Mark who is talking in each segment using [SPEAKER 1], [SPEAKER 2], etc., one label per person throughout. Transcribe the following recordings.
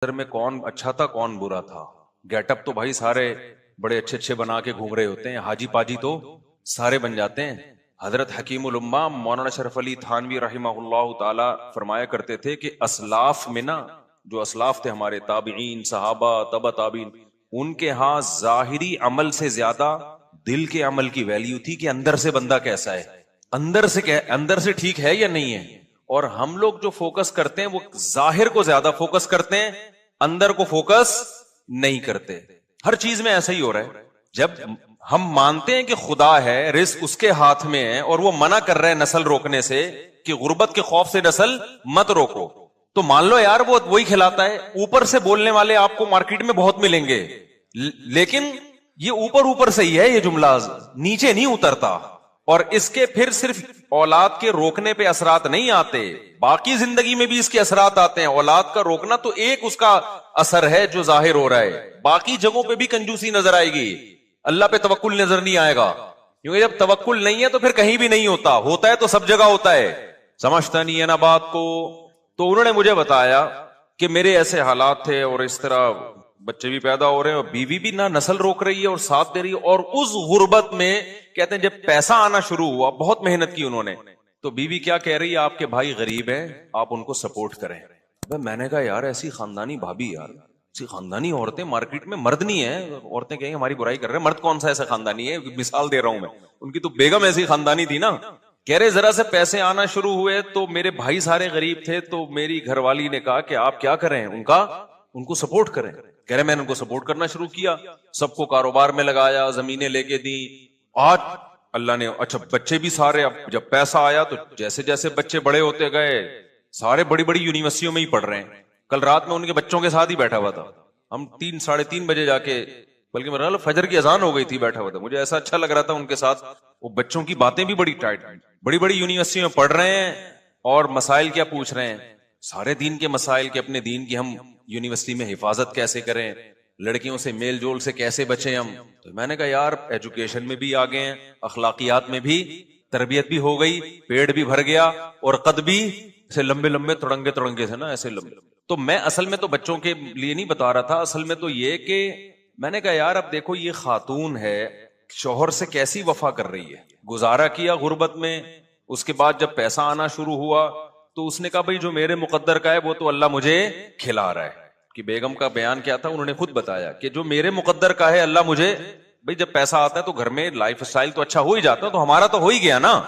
[SPEAKER 1] میں کون اچھا تھا کون برا تھا. گیٹ اپ تو بھائی سارے بڑے اچھے اچھے بنا کے گھوم رہے ہوتے ہیں, حاجی پاجی تو سارے بن جاتے ہیں. حضرت حکیم الامہ مولانا شرف علی تھانوی رحمہ اللہ تعالی فرمایا کرتے تھے کہ اسلاف میں نا, جو اسلاف تھے ہمارے تابعین صحابہ تبع تابعین, ان کے ہاں ظاہری عمل سے زیادہ دل کے عمل کی ویلیو تھی کہ اندر سے بندہ کیسا ہے, اندر سے ٹھیک ہے یا نہیں ہے. اور ہم لوگ جو فوکس کرتے ہیں وہ ظاہر کو زیادہ فوکس کرتے ہیں, اندر کو فوکس نہیں کرتے. ہر چیز میں ایسا ہی ہو رہا ہے. جب ہم مانتے ہیں کہ خدا ہے, رزق اس کے ہاتھ میں ہے, اور وہ منع کر رہے ہیں نسل روکنے سے کہ غربت کے خوف سے نسل مت روکو, تو مان لو یار وہ وہی کھلاتا ہے. اوپر سے بولنے والے آپ کو مارکیٹ میں بہت ملیں گے, لیکن یہ اوپر سے ہی ہے, یہ جملہ نیچے نہیں اترتا. اور اس کے پھر صرف اولاد کے روکنے پہ اثرات نہیں آتے, باقی زندگی میں بھی اس کے اثرات آتے ہیں. اولاد کا روکنا تو ایک اس کا اثر ہے جو ظاہر ہو رہا ہے, باقی جگہوں پہ بھی کنجوسی نظر آئے گی, اللہ پہ توکل نظر نہیں آئے گا. کیونکہ جب توکل نہیں ہے تو پھر کہیں بھی نہیں ہوتا ہے تو سب جگہ ہوتا ہے. سمجھتا نہیں ہے نا بات کو. تو انہوں نے مجھے بتایا کہ میرے ایسے حالات تھے اور اس طرح بچے بھی پیدا ہو رہے ہیں اور بیوی بھی نہ نسل روک رہی ہے اور ساتھ دے رہی ہے. اور اس غربت میں کہتے ہیں جب پیسہ آنا شروع ہوا, بہت محنت کی انہوں نے, تو بیوی کیا کہہ رہی ہے, آپ کے بھائی غریب ہیں آپ ان کو سپورٹ کریں. میں نے کہا یار ایسی خاندانی بھابی, یار ایسی خاندانی عورتیں مارکیٹ میں مرد نہیں ہیں. عورتیں کہیں ہماری برائی کر رہے ہیں, مرد کون سا ایسا خاندانی ہے, مثال دے رہا ہوں میں. ان کی تو بیگم ایسی خاندانی تھی نا. کہہ رہے ذرا سے پیسے آنا شروع ہوئے تو میرے بھائی سارے غریب تھے, تو میری گھر والی نے کہا کہ آپ کیا کریں, ان کو سپورٹ کریں. کہہ رہے میں نے ان کو سپورٹ کرنا شروع کیا, سب کو کاروبار میں لگایا, زمینیں لے کے دی. آج اللہ نے اچھا بچے بھی سارے, اب جب پیسہ آیا تو جیسے جیسے بچے بڑے ہوتے گئے سارے بڑی بڑی یونیورسٹیوں میں ہی پڑھ رہے ہیں. کل رات میں ان کے بچوں کے ساتھ ہی بیٹھا ہوا تھا, ہم 3-3:30 بجے جا کے, بلکہ میرا فجر کی اذان ہو گئی تھی, بیٹھا ہوا تھا. مجھے ایسا اچھا لگ رہا تھا ان کے ساتھ. وہ بچوں کی باتیں بھی بڑی ٹائٹ, بڑی بڑی یونیورسٹی میں پڑھ رہے ہیں اور مسائل کیا پوچھ رہے ہیں, سارے دین کے مسائل کے, اپنے دین کی ہم یونیورسٹی میں حفاظت کیسے کریں, لڑکیوں سے میل جول سے کیسے بچیں ہم. تو میں نے کہا یار ایجوکیشن میں بھی آگے ہیں, اخلاقیات میں بھی تربیت بھی ہو گئی, پیڑ بھی بھر گیا, اور قد بھی سے لمبے لمبے تڑنگے سے نا ایسے لمبے. تو میں اصل میں تو بچوں کے لیے نہیں بتا رہا تھا, اصل میں تو یہ کہ میں نے کہا یار اب دیکھو یہ خاتون ہے, شوہر سے کیسی وفا کر رہی ہے, گزارا کیا غربت میں, اس کے بعد جب پیسہ آنا شروع ہوا تو اس نے کہا بھائی جو میرے مقدر کا ہے وہ تو اللہ مجھے کھلا رہا ہے. کہ بیگم کا بیان کیا تھا, انہوں نے خود بتایا کہ جو میرے مقدر کا ہے اللہ مجھے, بھائی جب پیسہ آتا ہے تو گھر میں لائف سٹائل تو اچھا ہو ہی جاتا ہے, تو ہمارا تو ہو ہی گیا نا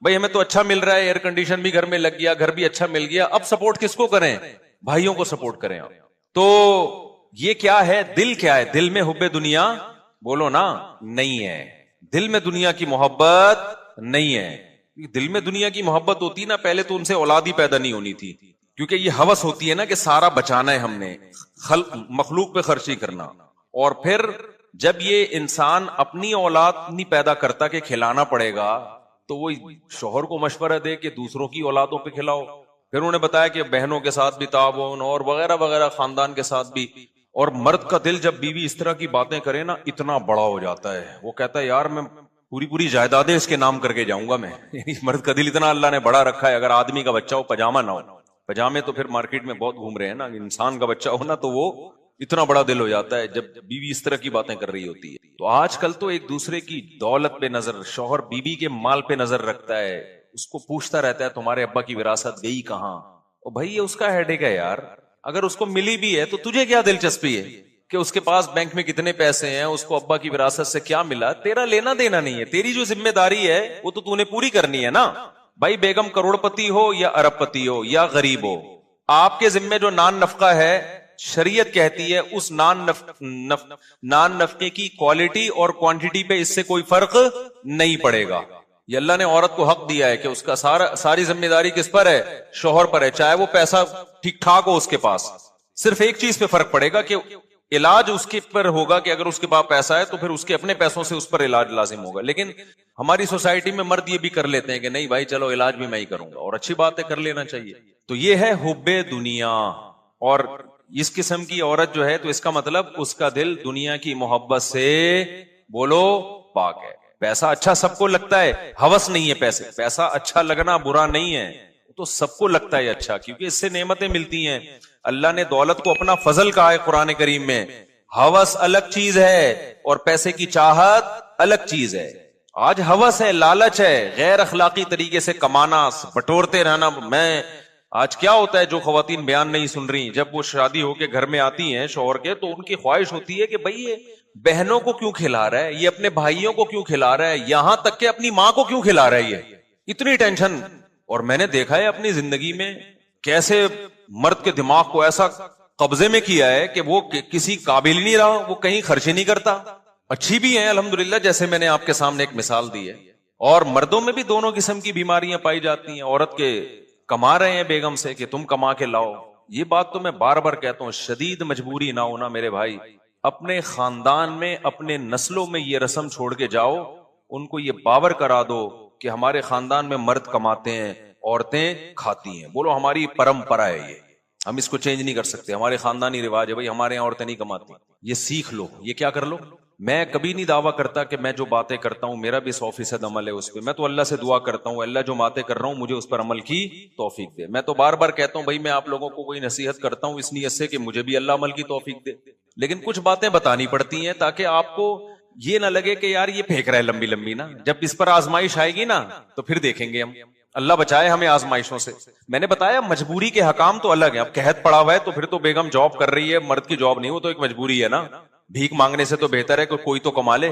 [SPEAKER 1] بھائی, ہمیں تو اچھا مل رہا ہے, ایئر کنڈیشن بھی گھر میں لگ گیا, گھر بھی اچھا مل گیا. اب سپورٹ کس کو کریں, بھائیوں کو سپورٹ کریں. تو یہ کیا ہے, دل کیا ہے, دل میں حب دنیا بولو نا نہیں ہے, دل میں دنیا کی محبت نہیں ہے. دل میں دنیا کی محبت ہوتی نا پہلے تو ان سے اولاد ہی پیدا نہیں ہونی تھی, کیونکہ یہ ہوس ہوتی ہے نا کہ سارا بچانا ہے ہم نے, مخلوق پہ خرچی کرنا. اور پھر جب یہ انسان اپنی اولاد نہیں پیدا کرتا کہ کھلانا پڑے گا, تو وہ شوہر کو مشورہ دے کہ دوسروں کی اولادوں پہ کھلاؤ. پھر انہوں نے بتایا کہ بہنوں کے ساتھ بھی تعاون اور وغیرہ وغیرہ, خاندان کے ساتھ بھی. اور مرد کا دل جب بیوی اس طرح کی باتیں کرے نا اتنا بڑا ہو جاتا ہے, وہ کہتا ہے یار میں پوری جائیدادیں اس کے نام کر کے جاؤں گا میں. مرد کا دل اتنا اللہ نے بڑا رکھا ہے, اگر آدمی کا بچہ ہو پجامہ نہ ہو, پجامے تو پھر مارکیٹ میں بہت گھوم رہے ہیں نا, انسان کا بچہ ہو نا تو وہ اتنا بڑا دل ہو جاتا ہے جب بیوی اس طرح کی باتیں کر رہی ہوتی ہے. تو آج کل تو ایک دوسرے کی دولت پہ نظر, شوہر بیوی کے مال پہ نظر رکھتا ہے, اس کو پوچھتا رہتا ہے تمہارے ابا کی وراثت گئی کہاں. اور بھائی یہ اس کا ہیڈیک ہے یار, اگر اس کو ملی بھی ہے تو تجھے کیا دلچسپی ہے کہ اس کے پاس بینک میں کتنے پیسے ہیں, اس کو ابا کی وراثت سے کیا ملا, تیرا لینا دینا نہیں ہے. تیری جو ذمہ داری ہے وہ تو نے پوری کرنی ہے نا بھائی. بیگم کروڑ پتی ہو یا ارب پتی ہو یا غریب ہو, آپ کے ذمہ جو نان نفقہ ہے, شریعت کہتی ہے اس نان نفقے کی کوالٹی اور کوانٹٹی پہ اس سے کوئی فرق نہیں پڑے گا. یہ اللہ نے عورت کو حق دیا ہے کہ اس کا ساری ذمہ داری کس پر ہے, شوہر پر ہے, چاہے وہ پیسہ ٹھیک ٹھاک ہو اس کے پاس. صرف ایک چیز پہ فرق پڑے گا کہ علاج اس کے پر ہوگا, کہ اگر اس کے پاس پیسہ ہے تو پھر اس کے اپنے پیسوں سے اس پر علاج لازم ہوگا. لیکن ہماری سوسائٹی میں مرد یہ بھی کر لیتے ہیں کہ نہیں بھائی چلو علاج بھی میں ہی کروں گا, اور اچھی بات ہے, کر لینا چاہیے. تو یہ ہے حب دنیا. اور اس قسم کی عورت جو ہے تو اس کا مطلب اس کا دل دنیا کی محبت سے بولو پاک ہے. پیسہ اچھا سب کو لگتا ہے, ہوس نہیں ہے پیسہ اچھا لگنا برا نہیں ہے, تو سب کو لگتا ہے اچھا، کیونکہ اس سے نعمتیں ملتی ہیں. اللہ نے دولت کو اپنا فضل کہا ہے قرآن کریم میں. ہوس الگ چیز ہے اور پیسے کی چاہت الگ چیز ہے. آج ہوس ہے، لالچ ہے، غیر اخلاقی طریقے سے کمانا، بٹورتے رہنا. میں آج کیا ہوتا ہے، جو خواتین بیان نہیں سن رہی، جب وہ شادی ہو کے گھر میں آتی ہیں شوہر کے، تو ان کی خواہش ہوتی ہے کہ بھئی یہ بہنوں کو کیوں کھلا رہا ہے، یہ اپنے بھائیوں کو کیوں کھلا رہا ہے، یہاں تک کہ اپنی ماں کو کیوں کھلا رہا ہے، یہ اتنی ٹینشن. اور میں نے دیکھا ہے اپنی زندگی میں کیسے مرد کے دماغ کو ایسا قبضے میں کیا ہے کہ وہ کسی قابل ہی نہیں رہا، وہ کہیں خرچ ہی نہیں کرتا. اچھی بھی ہیں الحمدللہ، جیسے میں نے آپ کے سامنے ایک مثال دی ہے. اور مردوں میں بھی دونوں قسم کی بیماریاں پائی جاتی ہیں. عورت کے کما رہے ہیں بیگم سے کہ تم کما کے لاؤ. یہ بات تو میں بار بار کہتا ہوں، شدید مجبوری نہ ہونا میرے بھائی. اپنے خاندان میں، اپنے نسلوں میں یہ رسم چھوڑ کے جاؤ، ان کو یہ باور کرا دو کہ ہمارے خاندان میں مرد کماتے ہیں، عورتیں کھاتی ہیں. بولو ہماری پرمپرا ہے یہ، ہم اس کو چینج نہیں کر سکتے. ہمارے خاندانی رواج ہے بھائی، ہمارے یہاں عورتیں نہیں کماتی. یہ سیکھ لو، یہ کیا کر لو. میں کبھی نہیں دعویٰ کرتا کہ میں جو باتیں کرتا ہوں میرا بھی 100% عمل ہے اس پہ. میں تو اللہ سے دعا کرتا ہوں اللہ جو باتیں کر رہا ہوں مجھے اس پر عمل کی توفیق دے. میں تو بار بار کہتا ہوں بھائی میں آپ لوگوں کو کوئی نصیحت کرتا ہوں اس نیت سے کہ مجھے بھی اللہ عمل کی توفیق دے. لیکن کچھ باتیں بتانی پڑتی ہیں تاکہ آپ کو یہ نہ لگے کہ یار یہ پھینک رہا ہے لمبی لمبی نا. جب اس پر آزمائش آئے گی نا تو پھر دیکھیں گے ہم. اللہ بچائے ہمیں آزمائشوں سے. میں نے بتایا مجبوری کے حکام تو الگ ہیں. اب قحط پڑا ہوا ہے تو پھر تو بیگم جاب کر رہی ہے، مرد کی جاب نہیں، وہ تو ایک مجبوری ہے نا. بھیک مانگنے سے تو بہتر ہے کہ کوئی تو کما لے.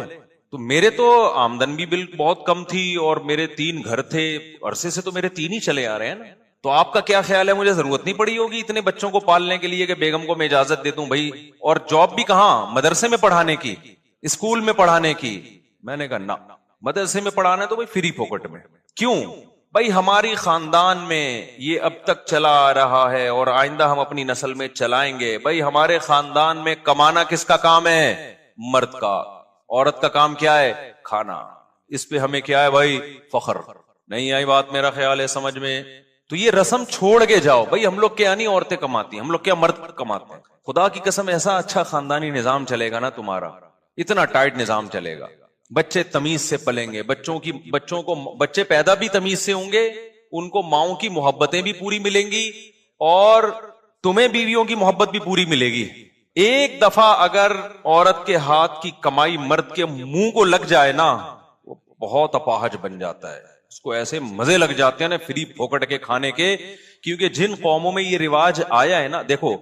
[SPEAKER 1] تو میرے تو آمدن بھی بالکل بہت کم تھی اور میرے 3 گھر تھے، عرصے سے تو میرے 3 ہی چلے آ رہے ہیں نا. تو آپ کا کیا خیال ہے مجھے ضرورت نہیں پڑی ہوگی اتنے بچوں کو پالنے کے لیے کہ بیگم کو میں اجازت دے دوں بھائی. اور جاب بھی کہاں، مدرسے میں پڑھانے کی، اسکول میں پڑھانے کی. میں نے کہا نہ، مدرسے میں پڑھانا ہے تو بھائی فری پوکٹ میں. کیوں بھائی؟ ہماری خاندان میں یہ اب تک چلا آ رہا ہے اور آئندہ ہم اپنی نسل میں چلائیں گے. بھائی ہمارے خاندان میں کمانا کس کا کام ہے؟ مرد کا. عورت کا کام کیا ہے؟ کھانا. اس پہ ہمیں کیا ہے بھائی؟ فخر. نہیں آئی بات میرا خیال ہے سمجھ میں؟ تو یہ رسم چھوڑ کے جاؤ بھائی. ہم لوگ کیا نہیں عورتیں کماتی ہیں، ہم لوگ کیا مرد کماتے ہیں. خدا کی قسم ایسا اچھا خاندانی نظام چلے گا نا تمہارا، اتنا ٹائٹ نظام چلے گا. بچے تمیز سے پلیں گے، بچے پیدا بھی تمیز سے ہوں گے، ان کو ماؤں کی محبتیں بھی پوری ملیں گی اور تمہیں بیویوں کی محبت بھی پوری ملے گی. ایک دفعہ اگر عورت کے ہاتھ کی کمائی مرد کے منہ کو لگ جائے نا، وہ بہت اپاہج بن جاتا ہے. اس کو ایسے مزے لگ جاتے ہیں نا فری پھوکٹ کے کھانے کے. کیونکہ جن قوموں میں یہ رواج آیا ہے نا، دیکھو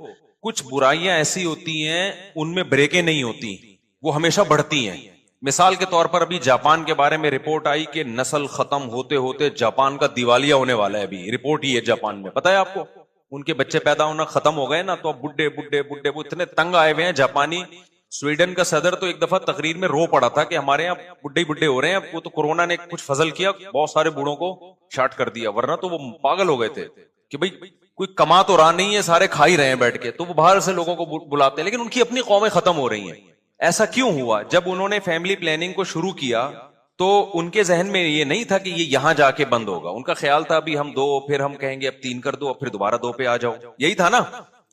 [SPEAKER 1] کچھ برائیاں ایسی ہوتی ہیں ان میں بریکیں نہیں ہوتی، وہ ہمیشہ بڑھتی ہیں. مثال کے طور پر ابھی جاپان کے بارے میں رپورٹ آئی کہ نسل ختم ہوتے ہوتے جاپان کا دیوالیہ ہونے والا ہے. ابھی رپورٹ ہی ہے جاپان میں، پتا ہے آپ کو؟ ان کے بچے پیدا ہونا ختم ہو گئے نا، تو اب بڈھے بڈھے بڈھے وہ اتنے تنگ آئے ہوئے ہیں جاپانی. سویڈن کا صدر تو ایک دفعہ تقریر میں رو پڑا تھا کہ ہمارے یہاں بڈھے بڈھے ہو رہے ہیں. وہ تو کورونا نے کچھ فضل کیا، بہت سارے بوڑھوں کو شارٹ کر دیا، ورنہ تو وہ پاگل ہو گئے تھے کہ بھئی کوئی کما تو رہا نہیں ہے، سارے کھا ہی رہے ہیں بیٹھ کے. تو وہ باہر سے لوگوں کو بلاتے ہیں، لیکن ان کی اپنی قومیں ختم ہو رہی ہیں. ایسا کیوں ہوا؟ جب انہوں نے فیملی پلاننگ کو شروع کیا تو ان کے ذہن میں یہ نہیں تھا کہ یہ یہاں جا کے بند ہوگا. ان کا خیال تھا ابھی ہم 2، پھر ہم کہیں گے اب 3 کر دو، پھر دوبارہ 2 پہ آ جاؤ. یہی تھا نا.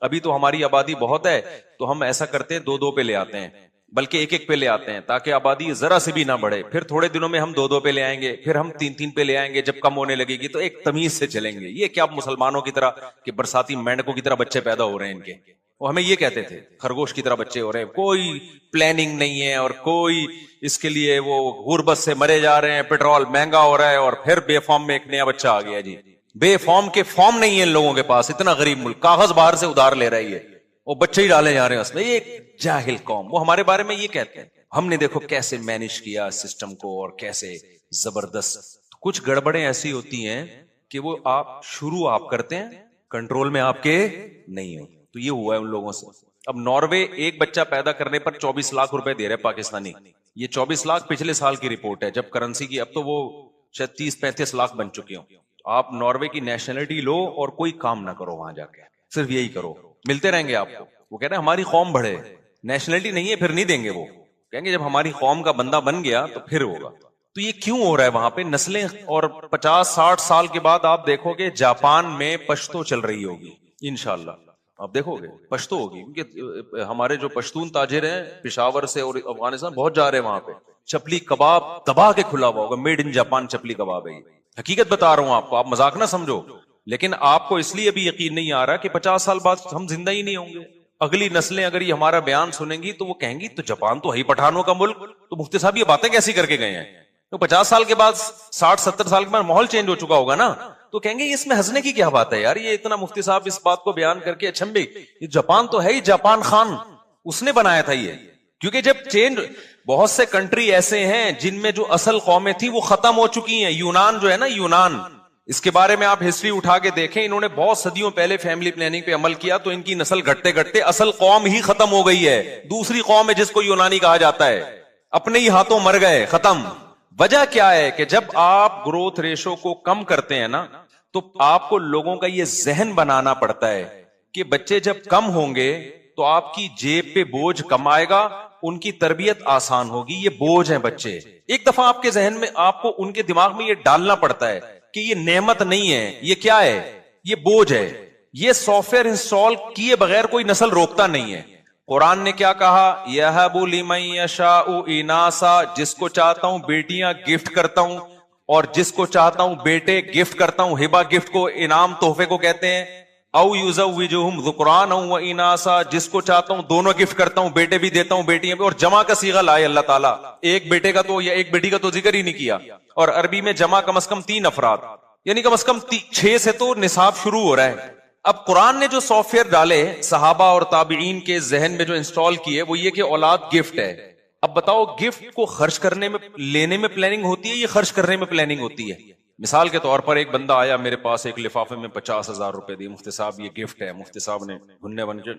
[SPEAKER 1] ابھی تو ہماری آبادی بہت ہے تو ہم ایسا کرتے ہیں 2 پہ لے آتے ہیں، بلکہ 1 پہ لے آتے ہیں تاکہ آبادی ذرا سے بھی نہ بڑھے. پھر تھوڑے دنوں میں ہم 2 پہ لے آئیں گے، پھر ہم 3 پہ لے آئیں گے. جب کم ہونے لگے گی تو ایک تمیز سے چلیں گے. یہ کیا مسلمانوں کی طرح کہ برساتی مینڈکوں کی طرح بچے پیدا ہو رہے ہیں ان کے؟ وہ ہمیں یہ کہتے تھے خرگوش کی طرح بچے ہو رہے ہیں، کوئی پلاننگ نہیں ہے اور کوئی اس کے لیے وہ غربت سے مرے جا رہے ہیں، پیٹرول مہنگا ہو رہا ہے اور پھر بے فارم میں ایک نیا بچہ آ گیا. جی بے فارم کے فارم نہیں ہے ان لوگوں کے پاس، اتنا غریب ملک، کاغذ باہر سے ادھار لے رہی ہے، وہ بچے ہی ڈالے جا رہے ہیں اس میں. ایک جاہل قوم. وہ ہمارے بارے میں یہ کہتے ہیں. ہم نے دیکھو کیسے مینج کیا سسٹم کو اور کیسے زبردست. کچھ گڑبڑیں ایسی ہوتی ہیں کہ وہ شروع آپ کرتے ہیں، کنٹرول میں آپ کے نہیں ہو. تو یہ ہوا ہے ان لوگوں سے. اب ناروے ایک بچہ پیدا کرنے پر 24 لاکھ روپے دے رہے پاکستانی. یہ 24 لاکھ پچھلے سال کی رپورٹ ہے جب کرنسی کی، اب تو وہ شاید 30-35 لاکھ بن چکے ہوں. آپ ناروے کی نیشنلٹی لو اور کوئی کام نہ کرو وہاں جا کے، صرف یہی کرو، ملتے رہیں گے آپ کو. وہ کہہ رہے ہیں ہماری قوم بڑھے. نیشنلٹی نہیں ہے پھر نہیں دیں گے. وہ کہیں گے جب ہماری قوم کا بندہ بن گیا تو پھر ہوگا. تو یہ کیوں ہو رہا ہے وہاں پہ نسلیں؟ اور 50-60 سال کے بعد آپ دیکھو گے جاپان میں پشتو چل رہی ہوگی انشاءاللہ. آپ دیکھو گے پشتو ہوگی، کیونکہ ہمارے جو پشتون تاجر ہیں پشاور سے اور افغانستان بہت جا رہے ہیں وہاں پہ. چپلی کباب دبا کے کھلا ہوا ہوگا، میڈ ان جاپان چپلی کباب ہے. حقیقت بتا رہا ہوں آپ کو، آپ مذاق نہ سمجھو. لیکن آپ کو اس لیے بھی یقین نہیں آ رہا کہ 50 سال بعد ہم زندہ ہی نہیں ہوں گے. اگلی نسلیں اگر یہ ہمارا بیان سنیں گی تو وہ کہیں گی تو جاپان تو ہے ہی پٹھانوں کا ملک, تو مفتی صاحب یہ باتیں کیسی کر کے گئے ہیں. تو 50 سال کے بعد 60-70 سال کے بعد ماحول چینج ہو چکا ہوگا نا, تو کہیں گے اس میں ہنسنے کی کیا بات ہے یار, یہ اتنا مفتی صاحب اس بات کو بیان کر کے اچھا بھائی یہ جاپان تو ہے ہی, جاپان خان اس نے بنایا تھا یہ. کیونکہ جب چینج, بہت سے کنٹری ایسے ہیں جن میں جو اصل قومیں تھیں وہ ختم ہو چکی ہیں. یونان جو ہے نا, یونان, اس کے بارے میں آپ ہسٹری اٹھا کے دیکھیں, انہوں نے بہت صدیوں پہلے فیملی پلاننگ پہ عمل کیا تو ان کی نسل گھٹتے گھٹتے اصل قوم ہی ختم ہو گئی ہے. دوسری قوم ہے جس کو یونانی کہا جاتا ہے, اپنے ہی ہاتھوں مر گئے, ختم. وجہ کیا ہے کہ جب آپ گروتھ ریشو کو کم کرتے ہیں نا تو آپ کو لوگوں کا یہ ذہن بنانا پڑتا ہے کہ بچے جب کم ہوں گے تو آپ کی جیب پہ بوجھ کم آئے گا, ان کی تربیت آسان ہوگی. یہ بوجھ ہیں بچے. ایک دفعہ آپ کے ذہن میں, آپ کو ان کے دماغ میں یہ ڈالنا پڑتا ہے کہ یہ نعمت نہیں ہے, یہ کیا ہے, یہ بوجھ ہے. یہ سافٹ ویئر انسٹال کیے بغیر کوئی نسل روکتا نہیں ہے. قرآن نے کیا کہا, یَهَبُ لِمَن یَشَاءُ إِنَاثًا, جس کو چاہتا ہوں بیٹیاں گفٹ کرتا ہوں اور جس کو چاہتا ہوں بیٹے گفٹ کرتا ہوں. ہبہ گفٹ کو, انعام تحفے کو کہتے ہیں. او یزوجہم ذکرانا و اناثا, جس کو چاہتا ہوں دونوں گفٹ کرتا ہوں, بیٹے بھی دیتا ہوں بیٹیاں بھی. اور جمع کا صیغہ لائے اللہ تعالیٰ, ایک بیٹے کا تو یا ایک بیٹی کا تو ذکر ہی نہیں کیا. اور عربی میں جمع کم از کم 3 افراد, یعنی کم از کم 6 سے تو نصاب شروع ہو رہا ہے. اب قرآن نے جو سافٹ ویئر ڈالے صحابہ اور تابعین کے ذہن میں جو انسٹال کیے وہ یہ کہ اولاد گفٹ ہے. اب بتاؤ, گفٹ کو خرچ کرنے میں, لینے میں پلاننگ ہوتی ہے یا خرچ کرنے میں پلاننگ ہوتی ہے؟ مثال کے طور پر ایک بندہ آیا میرے پاس, ایک لفافے میں 50,000 روپے دی, مفتی صاحب یہ گفٹ ہے. مفتی صاحب نے گھننے بن کے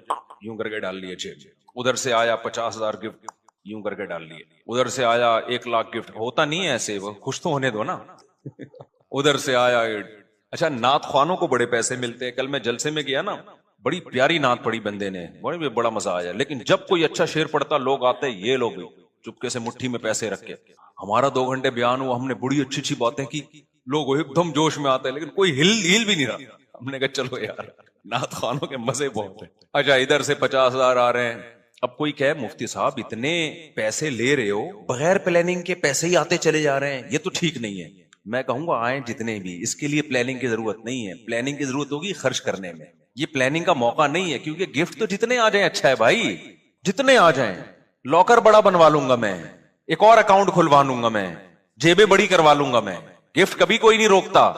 [SPEAKER 1] یوں کر کے ڈال لیے جیب. ادھر سے آیا 50,000 گفٹ یوں کر کے ڈال لیے. ادھر سے آیا 1,00,000 گفٹ. ہوتا نہیں ہے ایسے, وہ خوش تو ہونے دو نا. ادھر سے آیا, اچھا نعت خوانوں کو بڑے پیسے ملتے ہیں. کل میں جلسے میں گیا نا, بڑی پیاری نعت پڑھی بندے نے, بڑا مزہ آیا. لیکن جب کوئی اچھا شعر پڑھتا لوگ آتے, یہ لوگ چپکے سے مٹھی میں پیسے رکھ کے, ہمارا 2 گھنٹے بیان ہوا, ہم نے بڑی اچھی اچھی باتیں کی, لوگ ایک دم جوش میں آتے ہیں لیکن کوئی ہل بھی نہیں رہا. ہم نے کہا چلو یار نعت خوانوں کے مزے بہت ہیں. اچھا ادھر سے 50,000 آ رہے ہیں. اب کوئی کہے مفتی صاحب اتنے پیسے لے رہے ہو, بغیر پلاننگ کے پیسے ہی آتے چلے جا رہے ہیں, یہ تو ٹھیک نہیں ہے. میں کہوں گا آئیں جتنے بھی, اس کے لیے پلاننگ کی ضرورت نہیں ہے. پلاننگ کی ضرورت ہوگی خرچ کرنے میں. یہ پلاننگ کا موقع نہیں ہے, کیونکہ گفٹ تو جتنے آ جائیں اچھا ہے بھائی, جتنے آ جائیں. لاکر بڑا بنوا لوں گا میں, ایک اور اکاؤنٹ کھلوا لوں گا میں, جیبیں بڑی کروا لوں گا میں. گفٹ کبھی کوئی نہیں روکتا.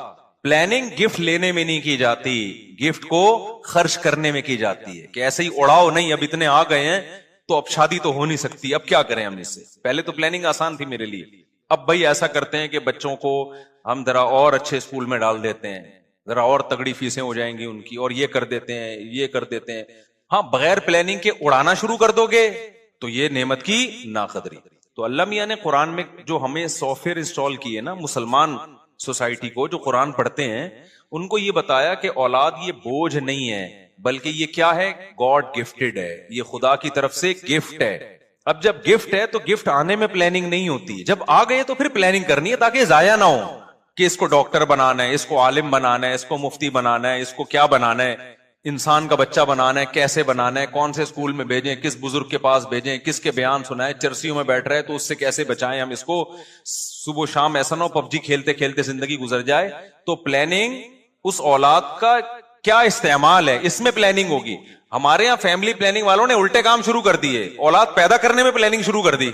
[SPEAKER 1] پلاننگ گفٹ لینے میں نہیں کی جاتی, گفٹ کو خرچ کرنے میں کی جاتی ہے. کہ ایسے ہی اڑاؤ نہیں, اب اتنے آ گئے ہیں تو اب شادی تو ہو نہیں سکتی, اب کیا کریں ہم اس سے. پہلے تو پلاننگ آسان تھی میرے لیے. اب بھائی ایسا کرتے ہیں کہ بچوں کو ہم ذرا اور اچھے اسکول میں ڈال دیتے ہیں, ذرا اور تگڑی فیسیں ہو جائیں گی ان کی, اور یہ کر دیتے ہیں, یہ کر دیتے ہیں. ہاں بغیر پلاننگ کے اڑانا شروع کر دو گے تو یہ نعمت کی ناقدری. تو اللہ میاں نے قرآن میں جو ہمیں سافٹ ویئر انسٹال کیے نا, مسلمان سوسائٹی کو جو قرآن پڑھتے ہیں ان کو یہ بتایا کہ اولاد یہ بوجھ نہیں ہے, بلکہ یہ کیا ہے, گاڈ گفٹڈ ہے, یہ خدا کی طرف سے گفٹ ہے. اب جب گفٹ ہے تو گفٹ آنے میں پلاننگ نہیں ہوتی, جب آ گئے تو پھر پلاننگ کرنی ہے تاکہ ضائع نہ ہو. کہ اس کو ڈاکٹر بنانا ہے, اس کو عالم بنانا ہے, اس کو مفتی بنانا ہے, اس کو کیا بنانا ہے, انسان کا بچہ بنانا ہے, کیسے بنانا ہے, کون سے اسکول میں بھیجیں, کس بزرگ کے پاس بھیجیں, کس کے بیان سنائیں, چرسیوں میں بیٹھ رہے تو اس سے کیسے بچائیں ہم اس کو, صبح شام ایسا نہ ہو PUBG کھیلتے کھیلتے زندگی گزر جائے. تو پلاننگ اس اولاد کا کیا استعمال ہے, اس میں پلاننگ ہوگی. ہمارے یہاں فیملی پلاننگ والوں نے الٹے کام شروع کر دیے, اولاد پیدا کرنے میں پلاننگ شروع کر دی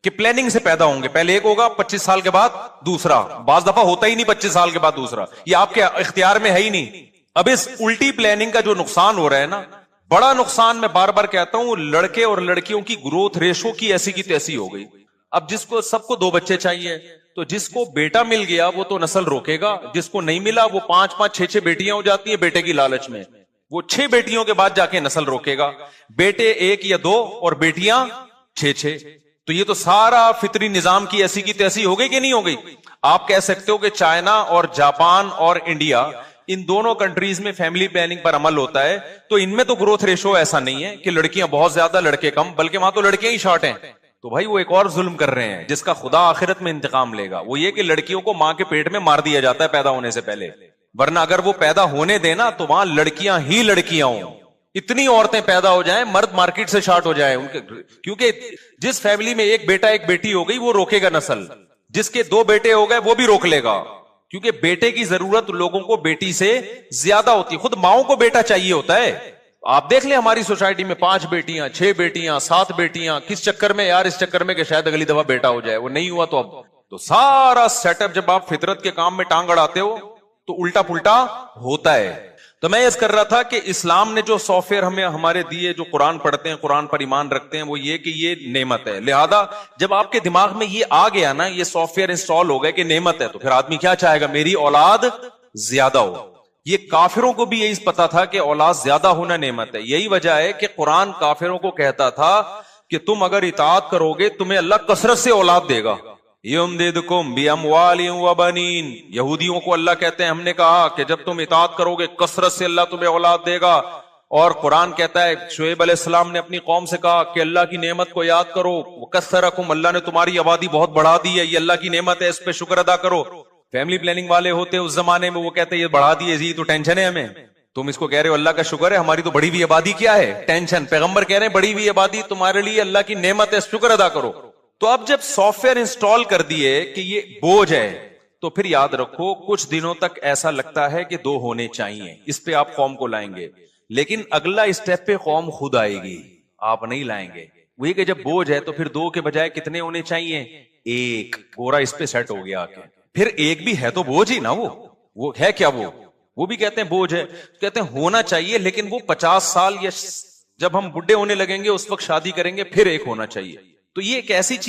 [SPEAKER 1] کہ پلاننگ سے پیدا ہوں گے, پہلے ایک ہوگا 25 سال کے بعد دوسرا, بعض دفعہ ہوتا ہی نہیں 25 سال کے بعد دوسرا, یہ آپ کے اختیار میں ہے ہی نہیں. اب اس الٹی پلاننگ کا جو نقصان ہو رہا ہے نا, بڑا نقصان, میں بار بار کہتا ہوں, لڑکے اور لڑکیوں کی گروتھ ریشو کی ایسی کی تیسی ہو گئی. اب جس کو سب کو 2 بچے چاہیے, تو جس کو بیٹا مل گیا وہ تو نسل روکے گا, جس کو نہیں ملا وہ 5-5 6-6 بیٹیاں ہو جاتی ہیں بیٹے کی لالچ میں, وہ 6 بیٹیوں کے بعد جا کے نسل روکے گا. بیٹے 1 یا 2 اور بیٹیاں 6-6. تو یہ تو سارا فطری نظام کی ایسی کی تیسی ہو گئی کہ نہیں ہو گئی. آپ کہہ سکتے ہو کہ چائنا اور جاپان اور انڈیا, ان دونوں کنٹریز میں فیملی پلاننگ پر عمل ہوتا ہے, تو ان میں تو گروتھ ریشو ایسا نہیں ہے کہ لڑکیاں بہت زیادہ لڑکے کم, بلکہ وہاں تو لڑکیاں ہی شارٹ ہیں. تو بھائی وہ ایک اور ظلم کر رہے ہیں جس کا خدا آخرت میں انتقام لے گا. وہ یہ کہ لڑکیوں کو ماں کے پیٹ میں مار دیا جاتا ہے پیدا ہونے سے پہلے, ورنہ اگر وہ پیدا ہونے دینا تو وہاں لڑکیاں ہی لڑکیاں ہوں. اتنی عورتیں پیدا ہو جائیں, مرد مارکیٹ سے شارٹ ہو جائیں ان کے, کیونکہ جس فیملی میں ایک بیٹا ایک بیٹی ہو گئی وہ روکے گا نسل, جس کے 2 بیٹے ہو گئے وہ بھی روک لے گا. کیونکہ بیٹے کی ضرورت لوگوں کو بیٹی سے زیادہ ہوتی ہے. خود ماؤں کو بیٹا چاہیے ہوتا ہے. آپ دیکھ لیں ہماری سوسائٹی میں 5 بیٹیاں 6 بیٹیاں 7 بیٹیاں. کس چکر میں یار؟ اس چکر میں کہ شاید اگلی دفعہ بیٹا ہو جائے. وہ نہیں ہوا تو اب تو سارا سیٹ اپ جب آپ فطرت کے کام میں ٹانگ اڑاتے ہو تو الٹا پلٹا ہوتا ہے. تو میں اس کر رہا تھا کہ اسلام نے جو سافٹ ویئر ہمیں ہمارے دیے، جو قرآن پڑھتے ہیں قرآن پر ایمان رکھتے ہیں، وہ یہ کہ یہ نعمت ہے. لہذا جب آپ کے دماغ میں یہ آ گیا نا، یہ سافٹ ویئر انسٹال ہو گئے کہ نعمت ہے، تو پھر آدمی کیا چاہے گا؟ میری اولاد زیادہ ہو. یہ کافروں کو بھی یہی پتا تھا کہ اولاد زیادہ ہونا نعمت ہے. یہی وجہ ہے کہ قرآن کافروں کو کہتا تھا کہ تم اگر اطاعت کرو گے تمہیں اللہ کثرت سے اولاد دے گا. یمددکم باموال وبنین. یہودیوں کو اللہ کہتے ہیں ہم نے کہا کہ جب تم اطاعت کرو گے کثرت سے اللہ تمہیں اولاد دے گا. اور قرآن کہتا ہے شعیب علیہ السلام نے اپنی قوم سے کہا کہ اللہ کی نعمت کو یاد کرو. وکثرکم، اللہ نے تمہاری آبادی بہت بڑھا دی ہے، یہ اللہ کی نعمت ہے، اس پہ شکر ادا کرو. فیملی پلاننگ والے ہوتے اس زمانے میں، وہ کہتے ہیں یہ بڑھا دیے جی تو ٹینشن ہے ہمیں. تم اس کو کہہ رہے ہو اللہ کا شکر ہے، ہماری تو بڑی ہوئی آبادی کیا ہے؟ ٹینشن. پیغمبر کہہ رہے ہیں بڑی ہوئی آبادی تمہارے لیے اللہ کی نعمت ہے، شکر ادا کرو. تو اب جب سافٹ ویئر انسٹال کر دیے کہ یہ بوجھ ہے، تو پھر یاد رکھو کچھ دنوں تک ایسا لگتا ہے کہ 2 ہونے چاہیے. اس پہ آپ قوم کو لائیں گے، لیکن اگلا اسٹیپ پہ قوم خود آئے گی، آپ نہیں لائیں گے. وہی کہ جب بوجھ ہے تو پھر 2 کے بجائے کتنے ہونے چاہیے؟ 1. گورا اس پہ سیٹ ہو گیا. پھر 1 بھی ہے تو بوجھ ہی نا. وہ ہے کیا؟ وہ بھی کہتے ہیں بوجھ ہے. کہتے ہیں ہونا چاہیے، لیکن وہ 50 سال یا جب ہم بڈھے ہونے لگیں گے اس وقت شادی کریں گے، پھر 1 ہونا چاہیے. تو یہ ایک ایسی چیز